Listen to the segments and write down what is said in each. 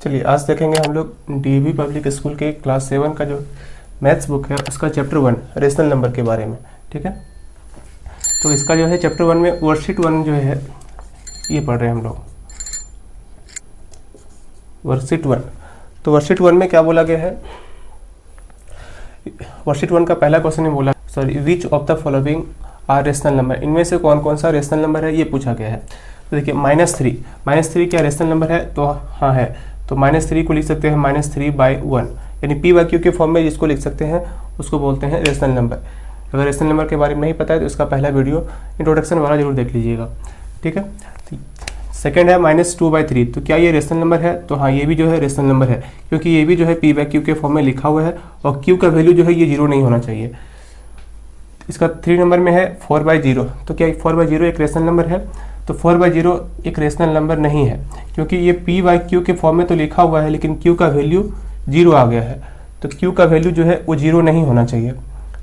चलिए आज देखेंगे हम लोग डीएवी पब्लिक स्कूल के क्लास 7 का जो मैथ्स बुक है उसका चैप्टर 1 रेशनल नंबर के बारे में। ठीक है, तो इसका जो है चैप्टर 1 में वर्कशीट 1 जो है ये पढ़ रहे हैं हम लोग, वर्कशीट 1। तो वर्कशीट 1 में क्या बोला गया है, वर्कशीट 1 का पहला क्वेश्चन में बोला sorry which of the following are rational number, इनमें से कौन कौन सा रेशनल नंबर है ये पूछा गया है। तो देखिए -3 क्या रेशनल नंबर है, तो हाँ है, तो -3 को लिख सकते हैं -3/1, यानी p/q के फॉर्म में जिसको लिख सकते हैं उसको बोलते हैं रेशनल नंबर। अगर रेशनल नंबर के बारे में नहीं पता है तो इसका पहला वीडियो इंट्रोडक्शन वाला जरूर देख लीजिएगा। ठीक है, सेकेंड है -2/3, तो क्या ये रेशनल नंबर है, तो हाँ ये भी जो है रेशनल नंबर है, क्योंकि ये भी जो है p/q के फॉर्म में लिखा हुआ है और q का वैल्यू जो है ये 0 नहीं होना चाहिए। इसका 3 नंबर में है 4/0, तो क्या 4/0 एक रेशनल नंबर है, तो 4/0 एक रेशनल नंबर नहीं है, क्योंकि ये p/q के फॉर्म में तो लिखा हुआ है लेकिन q का वैल्यू 0 आ गया है, तो q का वैल्यू जो है वो 0 नहीं होना चाहिए।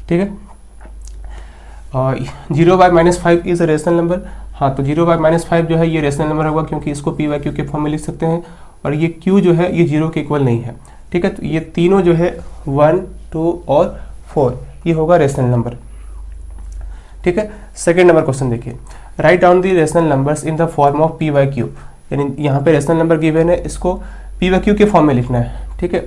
ठीक है, और 0/-5 इज अ रेशनल नंबर, हाँ तो 0/-5 जो है ये रेशनल नंबर होगा, क्योंकि इसको p/q के फॉर्म में लिख सकते हैं और ये q जो है ये 0 के इक्वल नहीं है। ठीक है, तो ये तीनों जो है 1, 2 और 4 ये होगा रेशनल नंबर। ठीक है, सेकेंड नंबर क्वेश्चन देखिए, write down the rational numbers in the form of p/q, यानी यहाँ पे रेशनल नंबर गिवन है, इसको p/q के फॉर्म में लिखना है। ठीक है,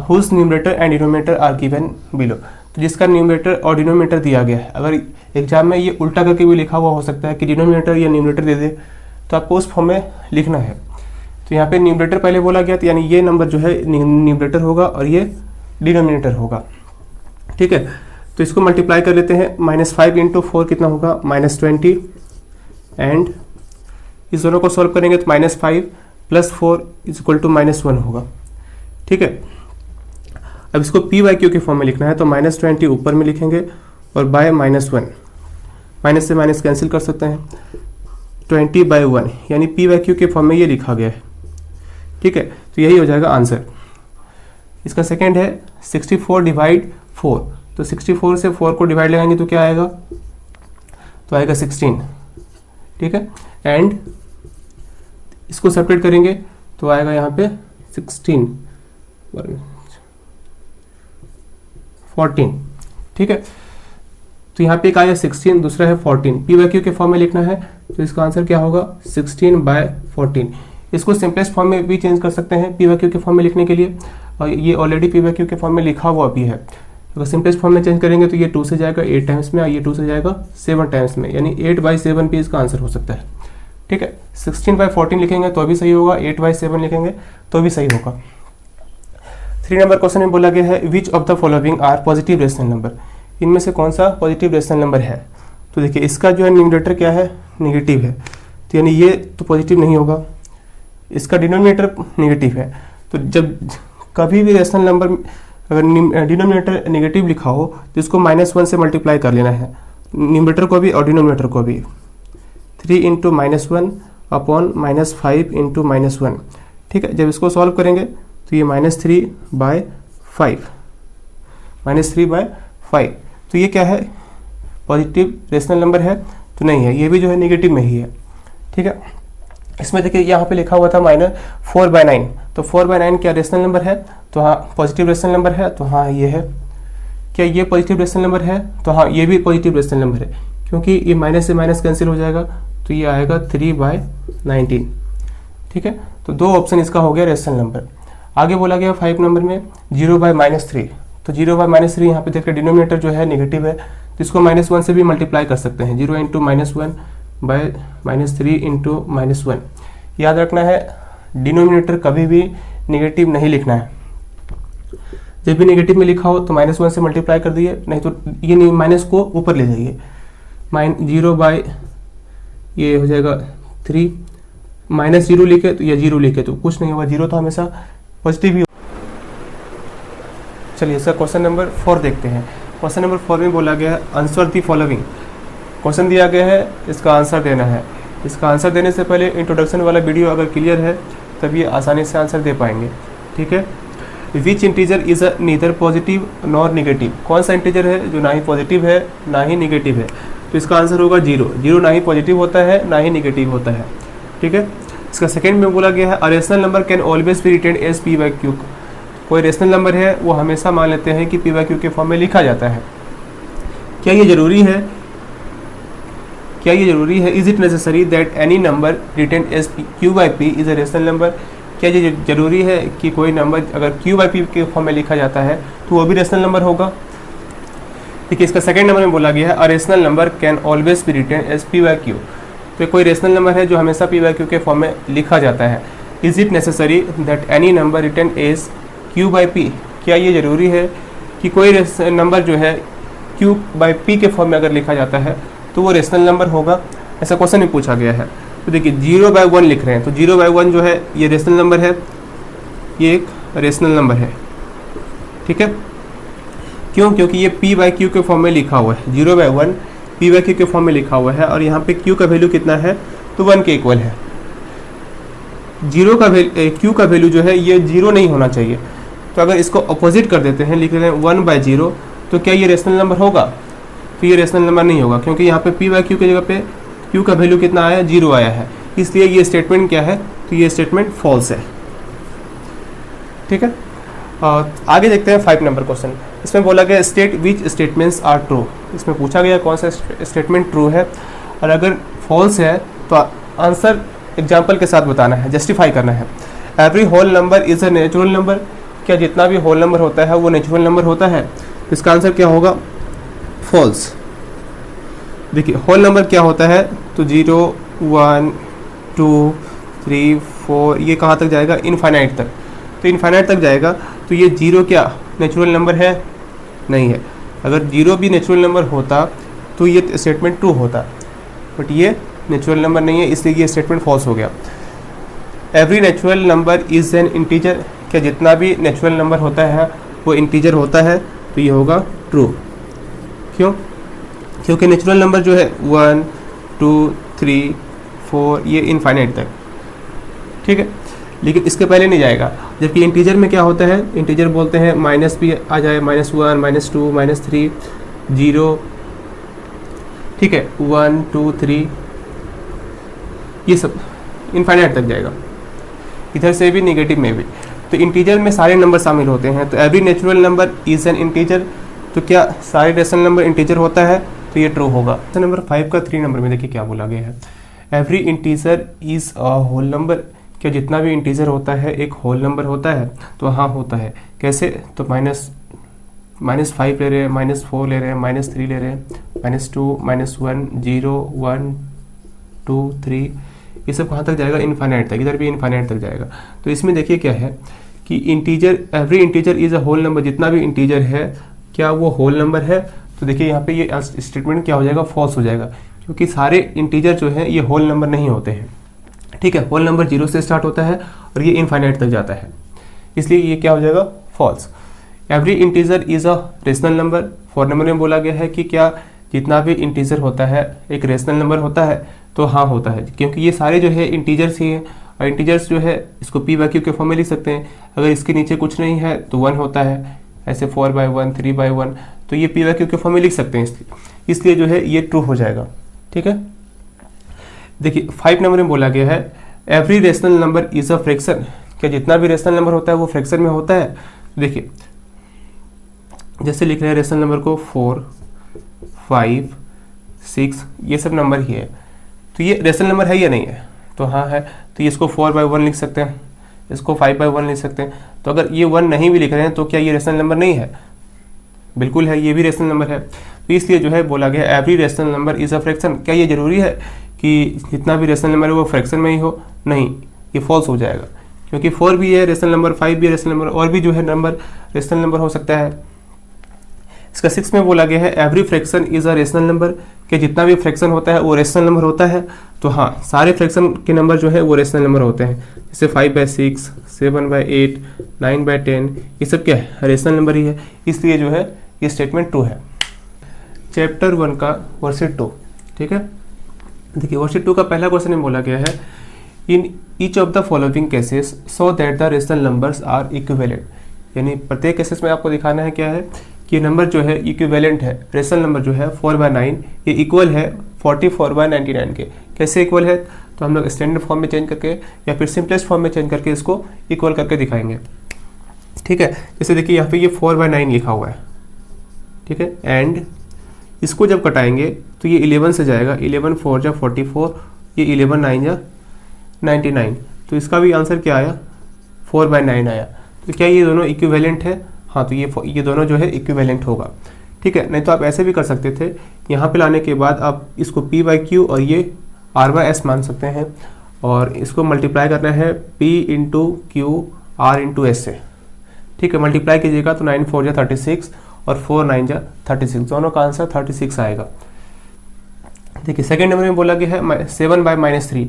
whose numerator and denominator are given below, तो जिसका न्यूमरेटर और डिनोमिनेटर दिया गया है, अगर एग्जाम में ये उल्टा करके भी लिखा हुआ हो सकता है कि डिनोमिनेटर या न्यूमरेटर दे दे, तो आपको उस फॉर्म में लिखना है। तो यहाँ पे न्यूमरेटर पहले बोला गया, तो यानी ये नंबर जो है न्यूमरेटर होगा और ये डिनोमिनेटर होगा। ठीक है, तो इसको मल्टीप्लाई कर लेते हैं, -5 × 4 कितना होगा -20, एंड इस दोनों को सॉल्व करेंगे तो -5 + 4 = -1 होगा। ठीक है, अब इसको p/q के फॉर्म में लिखना है, तो -20 ऊपर में लिखेंगे और बाय -1, माइनस से माइनस कैंसिल कर सकते हैं, 20/1 यानी p/q के फॉर्म में ये लिखा गया है। ठीक है, तो यही हो जाएगा आंसर। इसका सेकेंड है 64/4, तो 64 से 4 को डिवाइड लगाएंगे तो क्या आएगा, तो आएगा 16। ठीक है, एंड इसको सेपरेट करेंगे तो आएगा यहाँ पे 16 14। ठीक है, तो यहाँ पे एक आया 16, दूसरा है 14, p/q के फॉर्म में लिखना है, तो इसका आंसर क्या होगा 16/14। इसको सिंपलेस्ट फॉर्म में भी चेंज कर सकते हैं p/q के फॉर्म में लिखने के लिए, और ये ऑलरेडी p/q के फॉर्म में लिखा हुआ भी है। अगर सिंपलेस्ट फॉर्म में चेंज करेंगे तो ये 2 से जाएगा 8 टाइम्स में और ये 2 से जाएगा 7 टाइम्स में, यानी 8/7 भी इसका आंसर हो सकता है। ठीक है, 16/14 लिखेंगे तो भी सही होगा, 8/7 लिखेंगे तो भी सही होगा। 3 नंबर क्वेश्चन में बोला गया है which of the following are positive rational number, इनमें से कौन सा पॉजिटिव रेशनल नंबर है। तो देखिए इसका जो है न्यूमरेटर क्या है, नेगेटिव है, तो यानी ये तो पॉजिटिव नहीं होगा। इसका डिनोमिनेटर नेगेटिव है, तो जब कभी भी रेशनल नंबर अगर डिनोमिनेटर नेगेटिव लिखा हो तो इसको -1 से मल्टीप्लाई कर लेना है, न्यूमरेटर को भी और डिनोमिनेटर को भी। 3 × -1 अपॉन -5 × -1। ठीक है, जब इसको सॉल्व करेंगे तो ये -3/5, तो ये क्या है, पॉजिटिव रेशनल नंबर है तो नहीं है, ये भी जो है नेगेटिव में ही है। ठीक है, इसमें देखिए यहाँ पे लिखा हुआ था -4/9, तो 4/9 क्या रेशनल नंबर है, तो हाँ पॉजिटिव रेशनल नंबर है, तो हाँ ये है। क्या ये पॉजिटिव रेशनल नंबर है, तो हाँ ये भी पॉजिटिव रेशनल नंबर है, क्योंकि ये माइनस से माइनस कैंसिल हो जाएगा, तो ये आएगा 3/19। ठीक है, तो 2 ऑप्शन इसका हो गया रेशनल नंबर। आगे बोला गया 5 नंबर में 0/-3, तो 0/-3 यहाँ पे देखिए डिनोमिनेटर जो है नेगेटिव है, तो इसको -1 से भी मल्टीप्लाई कर सकते हैं, 0 × -1/-3 × -1। याद रखना है डिनोमिनेटर कभी भी नेगेटिव नहीं लिखना है, जब भी नेगेटिव में लिखा हो तो -1 से मल्टीप्लाई कर दिए, नहीं तो ये माइनस को ऊपर ले जाइए, 0 ये हो जाएगा 3, -0 लिखे तो या 0 लिखे तो कुछ नहीं होगा, 0 तो हमेशा पॉजिटिव ही। चलिए इसका क्वेश्चन नंबर 4 देखते हैं। क्वेश्चन नंबर 4 में बोला गया है आंसर दी फॉलोइंग, क्वेश्चन दिया गया है, इसका आंसर देना है। इसका आंसर देने से पहले इंट्रोडक्शन वाला वीडियो अगर क्लियर है तभी आसानी से आंसर दे पाएंगे। ठीक है, which integer is neither positive nor negative, कौन सा इंटीजर है जो ना ही पॉजिटिव है ना ही नेगेटिव है, तो इसका आंसर होगा 0। 0 ना ही पॉजिटिव होता है ना ही नेगेटिव होता है। ठीक है, इसका सेकंड में बोला गया है a rational number can always be written as p by q. कोई रेशनल नंबर है वो हमेशा मान लेते हैं कि पी बाई क्यू के फॉर्म में लिखा जाता है। क्या ये जरूरी है? Is it necessary that any number written as q by p is a rational number? क्या ये जरूरी है कि कोई नंबर अगर क्यू बाई पी के फॉर्म में लिखा जाता है तो वो भी रेशनल नंबर होगा? देखिए इसका सेकंड नंबर में बोला गया है a rational number can always be written as p by q. तो कोई रेशनल नंबर है जो हमेशा पी बाई क्यू के फॉर्म में लिखा जाता है। Is it necessary that any number written as q by p? क्या ये जरूरी है कि कोई नंबर जो है क्यू बाई पी के फॉर्म में अगर लिखा जाता है तो वो रेशनल नंबर होगा? ऐसा क्वेश्चन में पूछा गया है। तो देखिए 0/1 लिख रहे हैं तो 0/1 जो है ये रेशनल नंबर है, ये एक रेशनल नंबर है, ठीक है। क्यों? क्योंकि ये p बाई क्यू के फॉर्म में लिखा हुआ है। 0/1 p बाई क्यू के फॉर्म में लिखा हुआ है और यहाँ पे q का वैल्यू कितना है तो 1 के इक्वल है। q का वैल्यू जो है ये 0 नहीं होना चाहिए। तो अगर इसको अपोजिट कर देते हैं, लिख रहे हैं 1/0, तो क्या ये रेशनल नंबर होगा? तो ये रेशनल नंबर नहीं होगा क्योंकि यहाँ पे p बाई क्यू की जगह पे q का वैल्यू कितना आया, 0 आया है। इसलिए ये स्टेटमेंट क्या है, तो ये स्टेटमेंट फॉल्स है, ठीक है। आगे देखते हैं 5 नंबर क्वेश्चन। इसमें बोला गया state which statements are true. इसमें पूछा गया कौन सा स्टेटमेंट ट्रू है और अगर फॉल्स है तो आंसर एग्जाम्पल के साथ बताना है, जस्टिफाई करना है। Every whole number is a natural number. क्या जितना भी होल नंबर होता है वो नेचुरल नंबर होता है? तो इसका आंसर क्या होगा, फॉल्स। देखिए होल नंबर क्या होता है, तो 0 1 2 3 4 ये कहाँ तक जाएगा, इनफाइनाइट तक। तो इनफाइनाइट तक जाएगा तो ये 0 क्या नेचुरल नंबर है? नहीं है। अगर 0 भी नेचुरल नंबर होता तो ये स्टेटमेंट ट्रू होता, बट ये नेचुरल नंबर नहीं है, इसलिए ये स्टेटमेंट फॉल्स हो गया। Every natural number is an integer. क्या जितना भी नेचुरल नंबर होता है वो इंटीजर होता है? तो ये होगा ट्रू। क्यों? क्योंकि नेचुरल नंबर जो है 1 2 3 4 ये इनफाइनाइट तक, ठीक है, लेकिन इसके पहले नहीं जाएगा। जबकि इंटीजर में क्या होता है, इंटीजर बोलते हैं माइनस भी आ जाए, -1 -2 -3 0, ठीक है, 1 2 3 ये सब इनफाइनाइट तक जाएगा, इधर से भी नेगेटिव में भी। तो इंटीजर में सारे नंबर शामिल होते हैं। तो every natural number is an integer. तो क्या सारे रेशनल नंबर इंटीजर होता है? तो ये ट्रू होगा। नंबर 5 का 3 नंबर में देखिए क्या बोला गया है, every integer is a whole number. क्या जितना भी इंटीजर होता है एक होल नंबर होता है? तो हाँ होता है। कैसे? तो -5 ले रहे हैं, -4 ले रहे हैं, -3 ले रहे हैं, -2 -1 0 1 2 3 ये सब कहाँ तक जाएगा, इनफाइनाइट तक। इधर भी इनफाइनाइट तक जाएगा। तो इसमें देखिए क्या है कि integer, every integer is a whole number. जितना भी इंटीजर है क्या वो होल नंबर है? तो देखिए यहाँ पे ये स्टेटमेंट क्या हो जाएगा, फॉल्स हो जाएगा, क्योंकि सारे इंटीजर जो हैं ये होल नंबर नहीं होते हैं, ठीक है। होल नंबर 0 से स्टार्ट होता है और ये इनफाइनाइट तक जाता है, इसलिए ये क्या हो जाएगा, false. Every integer is a rational number. 4 number में बोला गया है कि क्या जितना भी इंटीजर होता है एक रेशनल नंबर होता है? तो हाँ होता है, क्योंकि ये सारे जो है इंटीजर्स ही हैं और इंटीजर्स जो है इसको p बाई क्यू के फॉर्म में लिख सकते हैं। अगर इसके नीचे कुछ नहीं है तो 1 होता है, ऐसे 4/1 3/1, तो ये p बाई क्यू के फॉर्म में लिख सकते हैं, इसलिए जो है ये ट्रू हो जाएगा, ठीक है। देखिए 5 नंबर में बोला गया है every rational number is a fraction. क्या जितना भी रेशनल नंबर होता है वो फ्रैक्शन में होता है? देखिए जैसे लिख रहे हैं रेशनल नंबर को 4 5 6 ये सब नंबर ही है, तो ये रेशनल नंबर है या नहीं है? तो हाँ है। तो ये इसको 4/1 लिख सकते हैं, इसको 5/1 लिख सकते हैं। तो अगर ये 1 नहीं भी लिख रहे हैं तो क्या ये रेशनल नंबर नहीं है? बिल्कुल है, ये भी रेशनल नंबर है। तो इसलिए जो है बोला गया every rational number is a fraction. क्या ये जरूरी है कि जितना भी रेशनल नंबर है वो फ्रैक्शन में ही हो? नहीं, ये फॉल्स हो जाएगा, क्योंकि 4 भी है रेशनल नंबर, 5 भी है रेशनल नंबर, और भी जो है नंबर रेशनल नंबर हो सकता है। इसका 6 में बोला गया है every fraction is a rational number. कि जितना भी फ्रैक्शन होता है वो रेशनल नंबर होता है? तो हाँ, सारे फ्रैक्शन के नंबर जो है वो रेशनल नंबर होते हैं, जैसे 5/6 7/8 9/10 ये सब क्या है, रेशनल नंबर ही है, इसलिए जो है ये स्टेटमेंट ट्रू है। चैप्टर 1 का वर्कशीट 2, ठीक है। देखिए वर्कशीट 2 का पहला क्वेश्चन में बोला गया है in each of the following cases so that the rational numbers are equivalent. यानी प्रत्येक केसेस में आपको दिखाना है क्या है कि ये नंबर जो है इक्विवेलेंट है। रेशनल नंबर जो है 4/9 ये इक्वल है 44/99 के। कैसे इक्वल है? तो हम लोग स्टैंडर्ड फॉर्म में चेंज करके या फिर सिंपलेस्ट फॉर्म में चेंज करके इसको इक्वल करके दिखाएंगे। ठीक है, जैसे देखिए यहाँ पे ये 4/9 लिखा हुआ है। ठीक है, एंड इसको जब कटाएंगे तो ये 11 से जाएगा, 11 4 जा 44, ये 11 9 जा 99, तो इसका भी आंसर क्या आया 4/9 आया। तो क्या ये दोनों इक्विवेलेंट है? हाँ, तो ये दोनों जो है इक्विवेलेंट होगा। ठीक है, नहीं तो आप ऐसे भी कर सकते थे, यहाँ पे लाने के बाद आप इसको P/Q और ये R/S मान सकते हैं और इसको मल्टीप्लाई करना है P/Q R/S से। ठीक है, मल्टीप्लाई कीजिएगा तो 9 4 जा 36 और 4 9 जा 36, दोनों का आंसर 36 आएगा। देखिए सेकेंड नंबर में बोला गया है 7/-3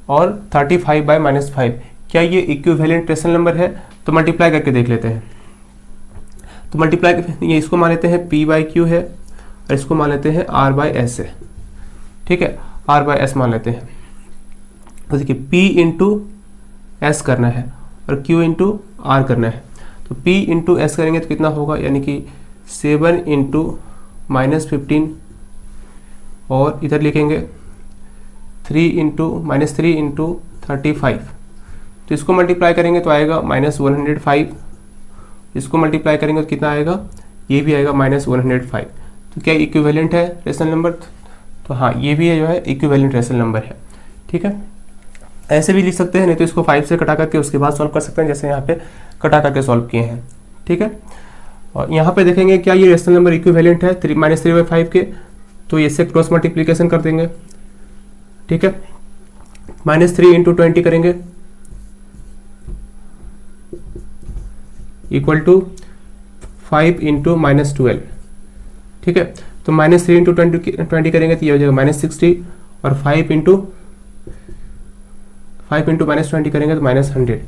और 35/-5, क्या ये इक्विवेलेंट रेशनल नंबर है? तो मल्टीप्लाई करके देख लेते हैं। तो मल्टीप्लाई ये इसको मान लेते हैं P/Q है और इसको मान लेते हैं R/S है। ठीक है, R/S मान लेते हैं। तो देखिए P/S करना है और Q/R करना है। तो P/S करेंगे तो कितना होगा, यानी कि 7 × -15 और इधर लिखेंगे 3 × 35। तो इसको मल्टीप्लाई करेंगे तो आएगा -105, इसको मल्टीप्लाई करेंगे तो कितना आएगा, ये भी आएगा -105। तो क्या इक्विवेलेंट है रेशनल नंबर? तो हाँ, ये भी है जो है इक्विवेलेंट रेशनल नंबर है। ठीक है, ऐसे भी लिख सकते हैं, नहीं तो इसको 5 से कटा करके उसके बाद सॉल्व कर सकते हैं, जैसे यहाँ पे कटा करके सॉल्व किए हैं। ठीक है, और यहाँ पे देखेंगे क्या ये रेशनल नंबर इक्विवेलेंट है -3/5 के, तो इससे क्रॉस मल्टीप्लीकेशन कर देंगे। ठीक है, -3 × 20 करेंगे इक्वल टू 5 × -12। ठीक है, तो -3 × 20 करेंगे तो ये हो जाएगा -60 और 5 × -20 करेंगे तो -100।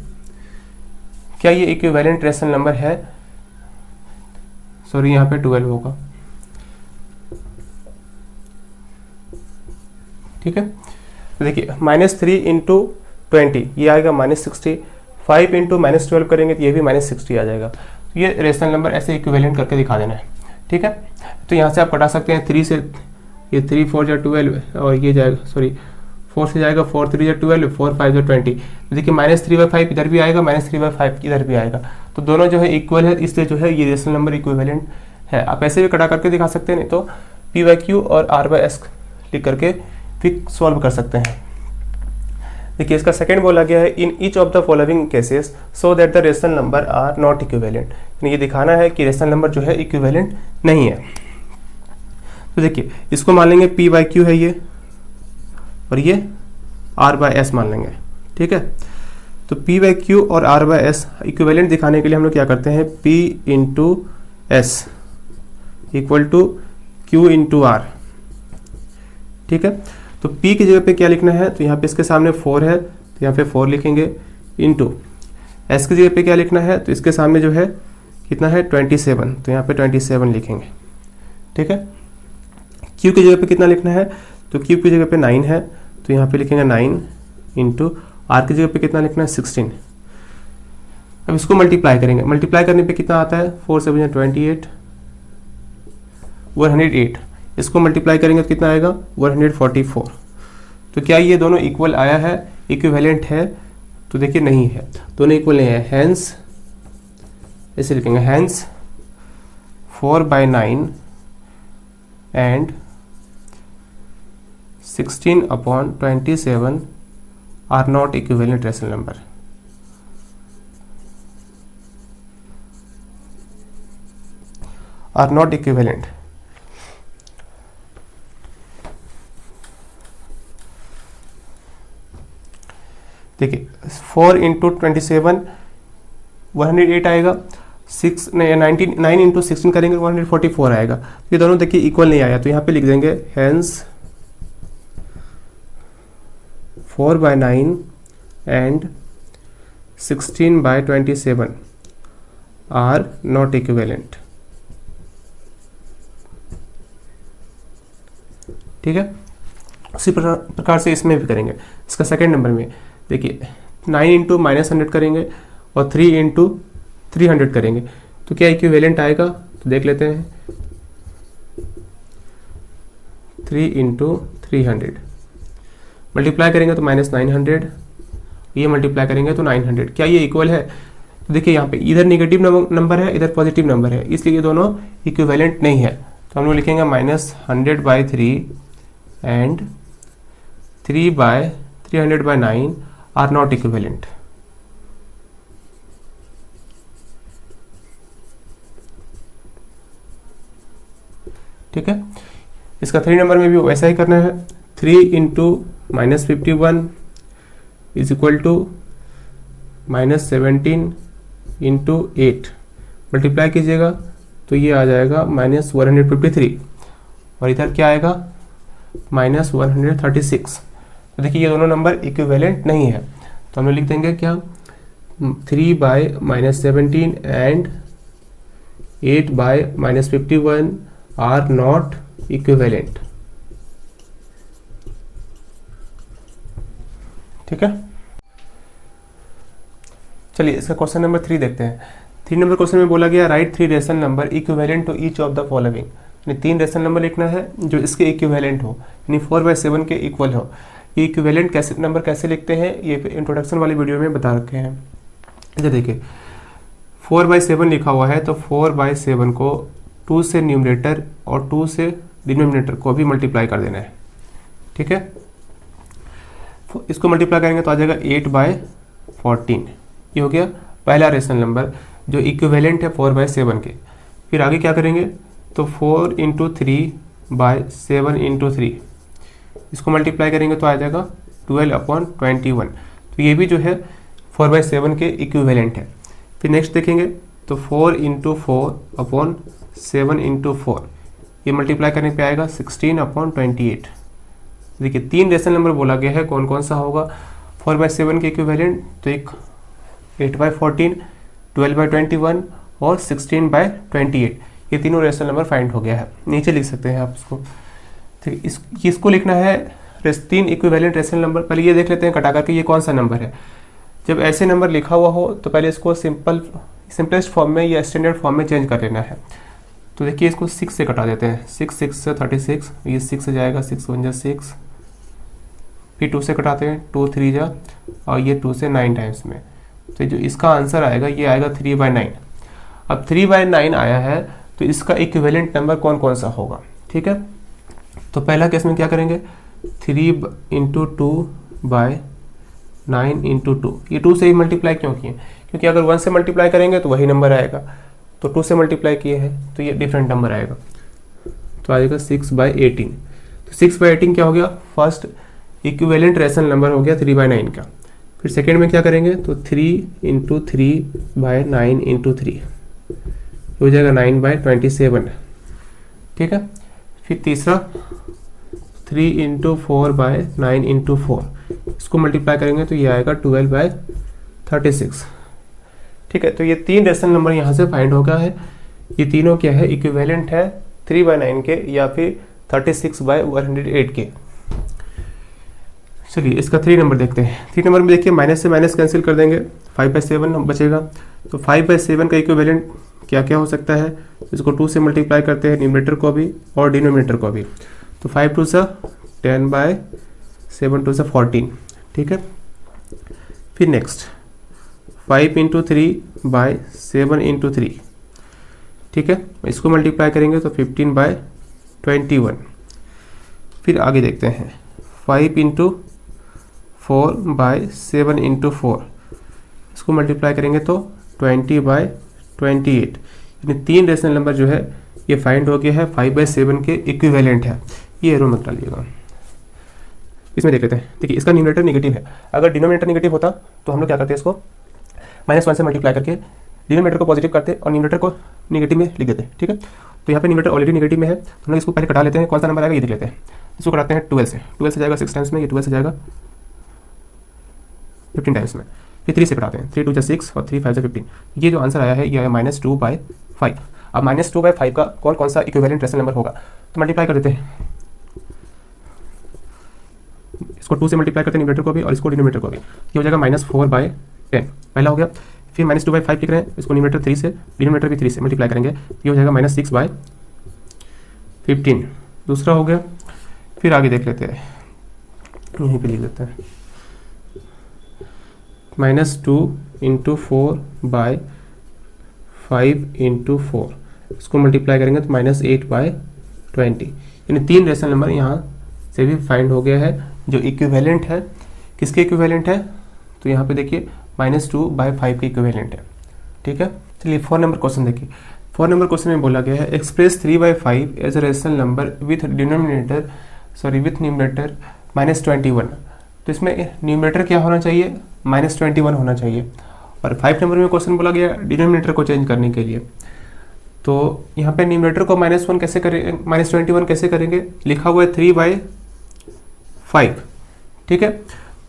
क्या ये इक्विवेलेंट रेशनल नंबर है? सॉरी, यहाँ पे 12 होगा। ठीक है, तो देखिए -3 × 20 ये आएगा -60, 5 × -12 करेंगे तो ये भी -60 आ जाएगा। तो ये रेशनल नंबर ऐसे इक्विवेलेंट करके दिखा देना है। ठीक है, तो यहाँ से आप कटा सकते हैं 3 से, ये 3 4 जा 12 और ये जाएगा, सॉरी 4 से जाएगा 4 3 जा 12, 4 5 जा 20। तो देखिए -3/5 इधर भी आएगा, -3/5 इधर भी आएगा, तो दोनों जो है इक्वल है, इसलिए जो है ये रेशनल नंबर इक्विवेलेंट है। आप ऐसे भी कटा करके दिखा सकते हैं, नहीं तो P/Q और R/S लिख करके फिर सॉल्व कर सकते हैं। देखिए इसका सेकंड बोला गया है in each of the following cases so that the rational number are not equivalent, यानी ये दिखाना है कि रेशनल नंबर जो है इक्विवेलेंट नहीं है। तो देखिए इसको मान लेंगे P/Q है ये, और ये R/S मान लेंगे। ठीक है, तो P/Q और R/S इक्विवेलेंट दिखाने के लिए हम लोग क्या करते हैं, P/S इक्वल टू Q/R। ठीक है, तो P की जगह पे क्या लिखना है, तो यहाँ पे इसके सामने 4 है तो यहाँ पे 4 लिखेंगे, इंटू S की जगह पे क्या लिखना है, तो इसके सामने जो है कितना है 27, तो यहाँ पे 27 लिखेंगे। ठीक है, Q की जगह पे कितना लिखना है, तो Q की जगह पे 9 है तो यहाँ पे लिखेंगे 9 इंटू R की जगह पे कितना लिखना है 16। अब इसको मल्टीप्लाई करेंगे, मल्टीप्लाई करने पे कितना आता है 4 7 28 108, इसको मल्टीप्लाई करेंगे तो कितना आएगा 144। तो क्या ये दोनों इक्वल आया है, इक्विवेलेंट है? तो देखिए नहीं है, दोनों इक्वल नहीं है। हैंस ऐसे लिखेंगे, hence 4/9 and 16/27 are not equivalent rational number. Are not equivalent. देखिए 4 × 27 108 आएगा, 9 × 16 करेंगे 144 आएगा। ये दोनों देखिए इक्वल नहीं आया, तो यहाँ पे लिख देंगे hence 4/9 and 16/27 are not equivalent. ठीक है, उसी प्रकार से इसमें भी करेंगे। इसका सेकंड नंबर में देखिए 9 × -100 करेंगे और 3 × 300 करेंगे, तो क्या इक्विवेलेंट आएगा, तो देख लेते हैं। 3 × 300 मल्टीप्लाई करेंगे तो -900, ये मल्टीप्लाई करेंगे तो 900। क्या ये इक्वल है? तो देखिए यहाँ पे इधर नेगेटिव नंबर है, इधर पॉजिटिव नंबर है, इसलिए ये दोनों इक्विवेलेंट नहीं है। तो हम लोग लिखेंगे -100/3 एंड 3/300/9 आर नॉट इक्विवेलेंट। ठीक है, इसका 3 नंबर में भी वैसा ही करना है। 3 × -51 इज इक्वल टू -17 × 8 मल्टीप्लाई कीजिएगा तो ये आ जाएगा -153, और इधर क्या आएगा -136। तो देखिए ये दोनों नंबर इक्विवेलेंट नहीं है, तो हम लोग लिख देंगे क्या, 3/-17 एंड 8/-51 आर नॉट इक्विवेलेंट। ठीक है, चलिए इसका क्वेश्चन नंबर 3 देखते हैं। 3 नंबर क्वेश्चन में बोला गया write 3 rational number equivalent to each of the following. यानी 3 रेशनल नंबर लिखना है जो इसके इक्विवेलेंट हो, यानी 4/7 के इक्वल हो। ये इक्विवेलेंट कैसे नंबर कैसे लिखते हैं ये इंट्रोडक्शन वाली वीडियो में बता रखे हैं। इधर देखिए 4/7 लिखा हुआ है, तो 4/7 को 2 से न्यूमरेटर और 2 से डिनोमिनेटर को भी मल्टीप्लाई कर देना है। ठीक है, इसको मल्टीप्लाई करेंगे तो आ जाएगा 8/14। ये हो गया पहला रेशनल नंबर जो इक्विवेलेंट है 4/7 के। फिर आगे क्या करेंगे, तो 4 × 3/7 × 3 इसको मल्टीप्लाई करेंगे तो आ जाएगा 12/21। तो ये भी जो है 4/7 के इक्विवेलेंट है। फिर नेक्स्ट देखेंगे तो 4 × 4/7 × 4 ये मल्टीप्लाई करने पे आएगा 16/28। देखिए 3 रेशनल नंबर बोला गया है, कौन कौन सा होगा 4/7 के इक्विवेलेंट, तो एक 8/14, 12/21 और 16/28। ये तीनों रेशनल नंबर फाइंड हो गया है। नीचे लिख सकते हैं आप इसको। ठीक, इसको लिखना है 3 इक्विवेलेंट रेशनल नंबर। पहले ये देख लेते हैं कटा करके ये कौन सा नंबर है। जब ऐसे नंबर लिखा हुआ हो तो पहले इसको सिंपलेस्ट फॉर्म में या स्टैंडर्ड फॉर्म में चेंज कर लेना है। तो देखिए इसको 6 से कटा देते हैं, 6 से 36, ये 6 से जाएगा, 6 × 1 = 6। फिर 2 से कटाते हैं, 2 × 3 जा, और ये 2 से 9 टाइम्स में। तो जो इसका आंसर आएगा ये आएगा 3/9। अब 3/9 आया है तो इसका इक्विवेलेंट नंबर कौन कौन सा होगा। ठीक है, तो पहला केस में क्या करेंगे, 3 × 2/9 × 2। ये 2 से ही मल्टीप्लाई क्यों किए, क्योंकि अगर 1 से मल्टीप्लाई करेंगे तो वही नंबर आएगा, तो 2 से मल्टीप्लाई किए हैं तो ये डिफरेंट नंबर आएगा, तो आएगा 6/18। तो 6/18 क्या हो गया, फर्स्ट इक्विवेलेंट रेशनल नंबर हो गया 3/9 का। फिर सेकेंड में क्या करेंगे, तो 3 × 3/9 × 3 हो जाएगा 9/27। ठीक है, फिर तीसरा 3 × 4/9 × 4 इसको मल्टीप्लाई करेंगे तो ये आएगा 12/36। ठीक है, तो ये 3 रेशनल नंबर यहाँ से फाइंड हो गया है। ये तीनों क्या है, इक्विवेलेंट है 3/9 के या फिर 36/108 के। चलिए इसका 3 नंबर देखते हैं। 3 नंबर में देखिए माइनस से माइनस कैंसिल कर देंगे, 5/7 बचेगा। तो 5/7 का इक्विवेलेंट क्या क्या हो सकता है, इसको 2 से मल्टीप्लाई करते हैं, न्यूमरेटर को भी और डिनोमिनेटर को भी। तो 5 × 2 = 10/7 2 = 14। ठीक है, फिर नेक्स्ट 5 × 3/7 × 3। ठीक है, इसको मल्टीप्लाई करेंगे तो 15/21। फिर आगे देखते हैं 5 × 4/7 × 4 इसको मल्टीप्लाई करेंगे तो 20/28। यानी 3 रेशनल नंबर जो है ये फाइंड हो गया है 5/7 के इक्विवेलेंट है। ये एरो मत डालिएगा। इसमें देख लेते हैं, देखिए इसका न्यूमरेटर नेगेटिव है। अगर डिनोमिनेटर नेगेटिव होता तो हम लोग क्या करते हैं, इसको -1 से मल्टीप्लाई करके डिनोमिनेटर को पॉजिटिव करते और न्यूमरेटर को नेगेटिव में लिख देते। ठीक है, तो यहाँ पे न्यूमरेटर ऑलरेडी नेगेटिव में है, तो हम लोग इसको पहले कटा लेते हैं, कौन सा नंबर आएगा ये देख लेते हैं। इसको कटाते हैं 12 से, 12 से जाएगा 6 टाइम्स में, ये 12 से जाएगा 15 टाइम्स में। फिर 3 से कटाते हैं, 3 × 2 = 6 और 3 × 5 = 15। ये जो आंसर आया है ये आया -2/5। अब -2/5 का कौन कौन सा इक्विवेलेंट रेशनल नंबर होगा, तो मल्टीप्लाई कर देते हैं। इसको 2 से मल्टीप्लाई करते हैं न्यूमरेटर को भी और इसको डिनोमिनेटर को भी। ये हो जाएगा -4/10 पहला हो गया। फिर -2/5 लिख रहे हैं, इसको न्यूमरेटर 3 से डिनोमिनेटर भी 3 से मल्टीप्लाई करेंगे, ये हो जाएगा -6/15 दूसरा हो गया। फिर आगे देख लेते हैं यहीं पे लिख देते हैं, -2 × 4/5 × 4, इसको मल्टीप्लाई करेंगे तो -8/20, यानी 3 रेशनल नंबर यहाँ से भी फाइंड हो गया है जो इक्विवेलेंट है। किसके इक्विवेलेंट है? तो यहाँ पे देखिए -2/5 के इक्विवेलेंट है। ठीक है, चलिए 4 नंबर क्वेश्चन देखिए। 4 नंबर क्वेश्चन में बोला गया है express 3/5 as a rational number with numerator -21। तो इसमें न्यूमरेटर क्या होना चाहिए? -21 होना चाहिए। और 5 नंबर में क्वेश्चन बोला गया डिनोमिनेटर को चेंज करने के लिए। तो यहाँ पे न्यूमरेटर को -1 कैसे करेंगे, -21 कैसे करेंगे? लिखा हुआ है 3/5। ठीक है,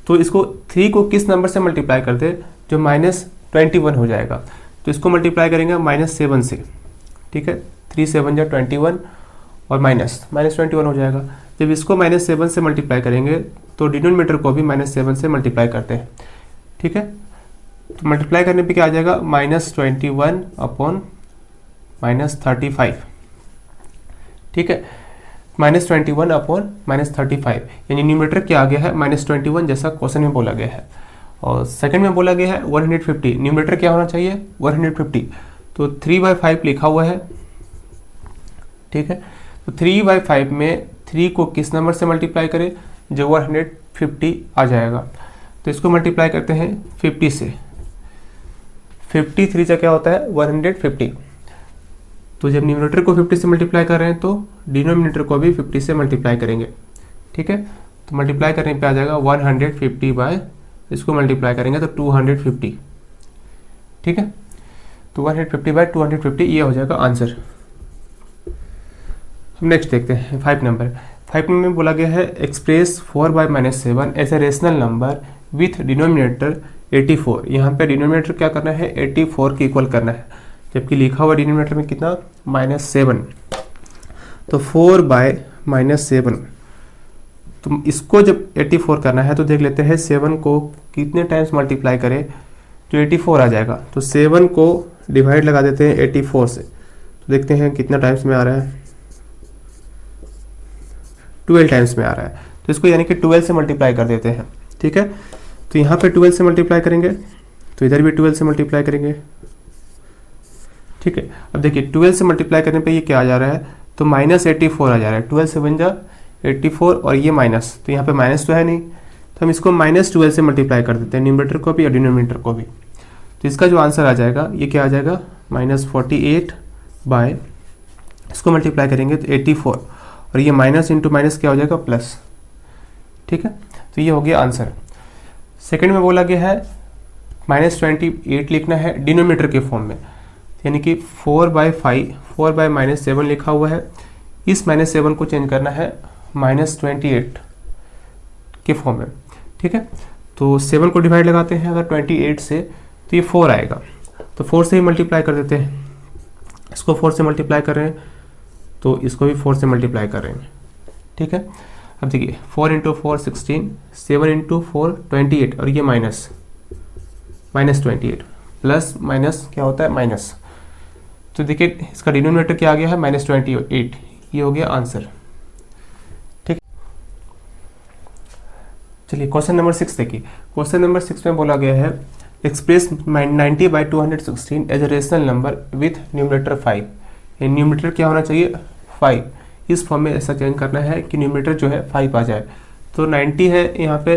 तो इसको 3 को किस नंबर से मल्टीप्लाई करते हैं जो -21 हो जाएगा? तो इसको मल्टीप्लाई करेंगे -7 से। ठीक है, 3 7 जा 21 और -21 हो जाएगा। जब इसको -7 से मल्टीप्लाई करेंगे तो डिनोमिनेटर को भी -7 से मल्टीप्लाई करते हैं। ठीक है, तो मल्टीप्लाई करने पे क्या आ जाएगा? -21/-35। ठीक है, -21/-35, यानी न्यूमरेटर क्या आ गया है? -21, जैसा क्वेश्चन में बोला गया है। और सेकंड में बोला गया है 150, न्यूमरेटर क्या होना चाहिए? 150। तो 3/5 लिखा हुआ है। ठीक है, तो 3/5 में 3 को किस नंबर से मल्टीप्लाई करें जो 150 आ जाएगा? तो इसको मल्टीप्लाई करते हैं 50 से। 50 3 से क्या होता है? 150। तो जब न्यूमरेटर को 50 से मल्टीप्लाई कर रहे हैं तो डिनोमिनेटर को भी 50 से मल्टीप्लाई करेंगे। ठीक है, तो मल्टीप्लाई करने पे आ जाएगा 150 बाय, इसको मल्टीप्लाई करेंगे तो 250। ठीक है, तो 150/250 ये हो जाएगा आंसर। हम नेक्स्ट देखते हैं 5 नंबर। 5 नंबर में बोला गया है express 4/-7 as a rational number with denominator 84। यहाँ पे डिनोमिनेटर क्या करना है? 84 के इक्वल करना है, जबकि लिखा हुआ डिनोमिनेटर में कितना? -7। तो 4/-7, तो इसको जब 84 करना है तो देख लेते हैं 7 को कितने टाइम्स मल्टीप्लाई करें तो 84 आ जाएगा। तो 7 को डिवाइड लगा देते हैं 84 से, तो देखते हैं कितना टाइम्स में आ रहा है। 12 टाइम्स में आ रहा है, तो इसको यानी कि 12 से मल्टीप्लाई कर देते हैं। ठीक है, तो यहाँ पे 12 से मल्टीप्लाई करेंगे तो इधर भी 12 से मल्टीप्लाई करेंगे। ठीक है, अब देखिए 12 से मल्टीप्लाई करने पे ये क्या आ जा रहा है? तो -84 आ जा रहा है। 12 7 जा 84 और ये माइनस, तो यहाँ पे माइनस तो है नहीं, तो हम इसको -12 से मल्टीप्लाई कर देते हैं, न्यूमरेटर को भी और डिनोमिनेटर को भी। तो इसका जो आंसर आ जाएगा ये क्या आ जाएगा? -48 बाय, इसको मल्टीप्लाई करेंगे तो 84, और ये माइनस इंटू माइनस क्या हो जाएगा? प्लस। ठीक है, तो ये हो गया आंसर। सेकंड में बोला गया है -28 लिखना है डिनोमिनेटर के फॉर्म में, यानी कि 4/7 लिखा हुआ है, इस -7 को चेंज करना है -28 के फॉर्म में। ठीक है, तो 7 को डिवाइड लगाते हैं अगर 28 से तो ये 4 आएगा, तो 4 से ही मल्टीप्लाई कर देते हैं। इसको 4 से मल्टीप्लाई कर रहे हैं तो इसको भी 4 से मल्टीप्लाई कर रहे हैं। ठीक है, अब देखिए 4 × 4 16, 7 × 4 28, और ये -28 प्लस माइनस क्या होता है? माइनस। तो देखिए इसका डिनोमिनेटर क्या आ गया है? -28, ये हो गया आंसर। ठीक, चलिए क्वेश्चन नंबर 6 देखिए। क्वेश्चन नंबर 6 में बोला गया है express 90/216 as a rational number with numerator 5। Numerator क्या होना चाहिए? 5। इस फॉर्म में ऐसा चेंज करना है कि न्यूमरेटर जो है 5 आ जाए। तो 90 है यहाँ पे,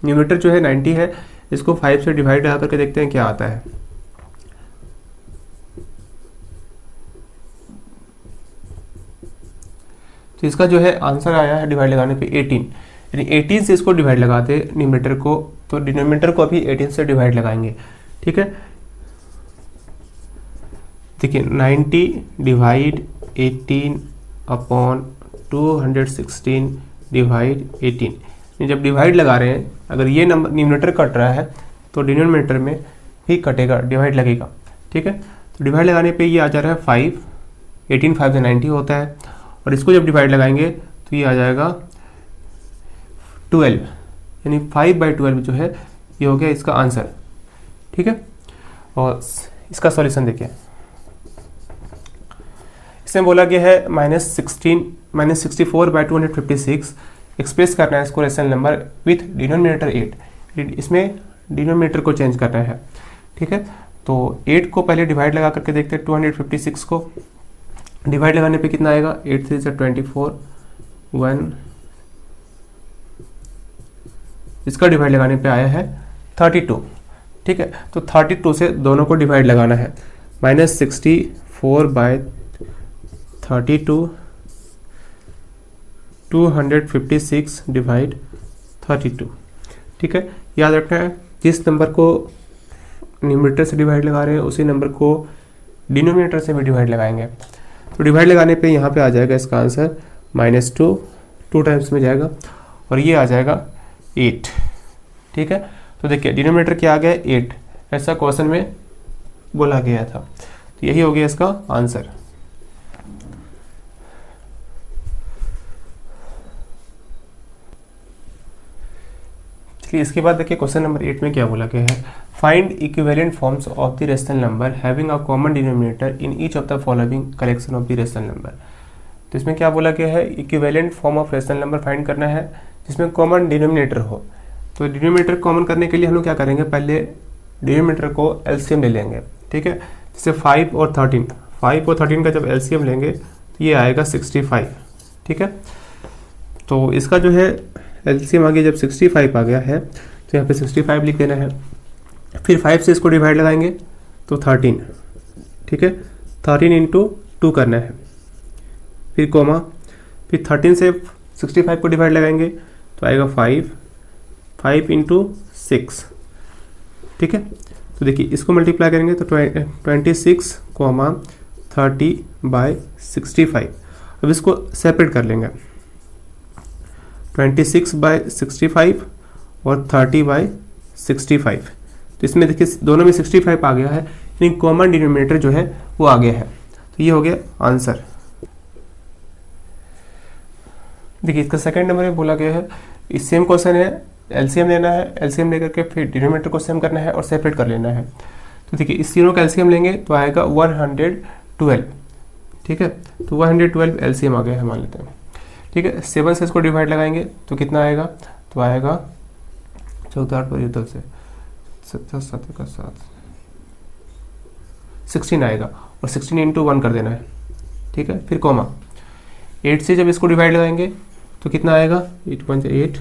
न्यूमरेटर जो है 90 है, इसको 5 से डिवाइड लगा करके देखते हैं क्या आता है। तो इसका जो है आंसर आया है डिवाइड लगाने पे 18, यानी 18 से इसको डिवाइड लगाते न्यूमरेटर को, तो डिनोमिनेटर को अभी 18 से डिवाइड लगाएंगे। ठीक है, देखिए 90 डिवाइड 18/216 डिवाइड 18। जब डिवाइड लगा रहे हैं, अगर ये नंबर न्यूमरेटर कट रहा है तो डिनोमिनेटर में भी कटेगा, डिवाइड लगेगा। ठीक है, तो डिवाइड लगाने पे ये आ जा रहा है 5, 18 5 से 90 होता है, और इसको जब डिवाइड लगाएंगे तो ये आ जाएगा 12, यानी 5/12 जो है ये हो गया इसका आंसर। ठीक है, और इसका सॉल्यूशन देखिए। इसमें बोला गया है -16 -64/256 एक्सप्रेस करना है इसको रेशनल नंबर विथ डिनोमिनेटर 8। इसमें डिनोमिनेटर को चेंज करना है, ठीक है। तो 8 को पहले डिवाइड लगा करके देखते हैं। 256 को डिवाइड लगाने पे कितना आएगा, 8 3 से 24, 1, इसका डिवाइड लगाने पे आया है 32, ठीक है। तो 32 से दोनों को डिवाइड लगाना है, -64/32 256 डिवाइड 32, ठीक है। याद रखना है जिस नंबर को न्यूमरेटर से डिवाइड लगा रहे हैं उसी नंबर को डिनोमिनेटर से भी डिवाइड लगाएंगे। तो डिवाइड लगाने पे यहाँ पे आ जाएगा इसका आंसर -2, 2 टाइम्स में जाएगा और ये आ जाएगा 8, ठीक है। तो देखिए डिनोमिनेटर क्या आ गया, 8, ऐसा क्वेश्चन में बोला गया था। तो यही हो गया इसका आंसर। चलिए इसके बाद देखिए क्वेश्चन नंबर 8 में क्या बोला गया है, find equivalent forms of the rational number having a common denominator in each of the following collection of the rational number. तो इसमें क्या बोला गया है, equivalent form of rational number find करना है जिसमें कॉमन डिनोमिनेटर हो। तो डिनोमिनेटर कॉमन करने के लिए हम लोग क्या करेंगे, पहले डिनोमिनेटर को एलसीएम ले लेंगे, ठीक है। जैसे 5 और 13 का जब एलसीएम लेंगे तो ये आएगा 65, ठीक है। तो इसका जो है एलसीएम आ गया, जब 65 आ गया है तो यहाँ पे 65 लिख देना है। फिर 5 से इसको डिवाइड लगाएंगे तो 13, ठीक है। 13 इंटू 2 करना है, फिर कोमा, फिर 13 से 65 को डिवाइड लगाएंगे तो आएगा 5 इंटू 6, ठीक है। तो देखिए इसको मल्टीप्लाई करेंगे तो 26, 30/65। अब इसको सेपरेट कर लेंगे, 26/65 और 30/65। तो इसमें देखिए दोनों में 65 आ गया है, यानी कॉमन डिनोमिनेटर जो है वो आ गया है। तो ये हो गया आंसर। देखिए इसका सेकंड नंबर में बोला गया है, इस सेम क्वेश्चन है, एलसीएम लेना है, एलसीएम लेकर के फिर डिनोमिनेटर को सेम करना है और सेपरेट कर लेना है। तो देखिए इस तीनों का एलसीएम लेंगे तो आएगा 112, ठीक है। तो 112 एलसीएम आ गया है मान लेते हैं, ठीक है। 7 से इसको डिवाइड लगाएंगे तो कितना आएगा, तो आएगा 14 पर 2 से 7 7 का 7, 16 आएगा और 16 इंटू 1 कर देना है, ठीक है। फिर कोमा, 8 से जब इसको डिवाइड लगाएंगे तो कितना आएगा, 8 1 8,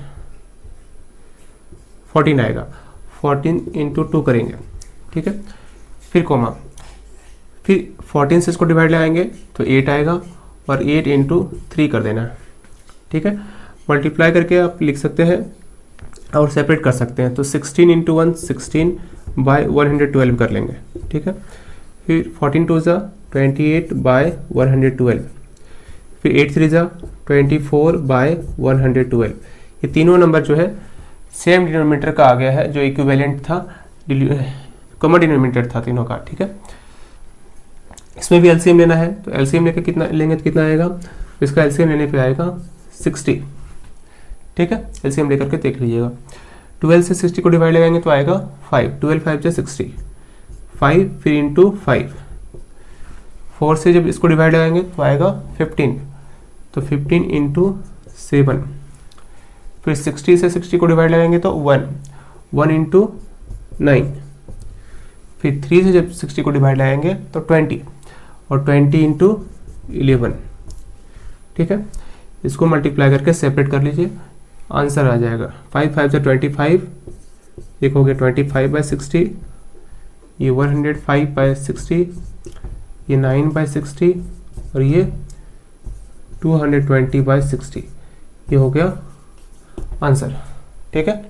14 आएगा, 14 इंटू 2 करेंगे, ठीक है। फिर कोमा, फिर 14 से इसको डिवाइड लगाएंगे तो 8 आएगा और 8 इंटू 3 कर देना है, ठीक है। मल्टीप्लाई करके आप लिख सकते हैं और सेपरेट कर सकते हैं। तो 16 इंटू 1 16/112 कर लेंगे, ठीक है। फिर 14 2 ज़ा 28/112, फिर 8 3 ज़ा 24/112। ये तीनों नंबर जो है सेम डिनोमिनेटर का आ गया है, जो इक्विवेलेंट था, कॉमन डिनोमिनेटर था तीनों का, ठीक है। इसमें भी एलसीएम लेना है, तो एलसीएम लेकर कितना लेंगे तो कितना आएगा, इसका एलसीएम लेने पे आएगा 60, ठीक है। एलसीएम लेकर के देख लीजिएगा। 12 से 60 को डिवाइड लगाएंगे तो आएगा 5, 12 5 से 60, 5 फिर इंटू 5। 4 से जब इसको डिवाइड लगाएंगे तो आएगा 15, तो 15 इंटू 7। फिर 60 से 60 को डिवाइड लगाएंगे तो 1 इंटू 9। फिर 3 से जब 60 को डिवाइड लगाएंगे तो 20 और 20 इंटू 11, ठीक है। इसको मल्टीप्लाई करके सेपरेट कर लीजिए, आंसर आ जाएगा 5 5 से 25, एक हो गया 25/60, ये 105/60, ये 9/60 और ये 220/60, ये हो गया आंसर, ठीक है।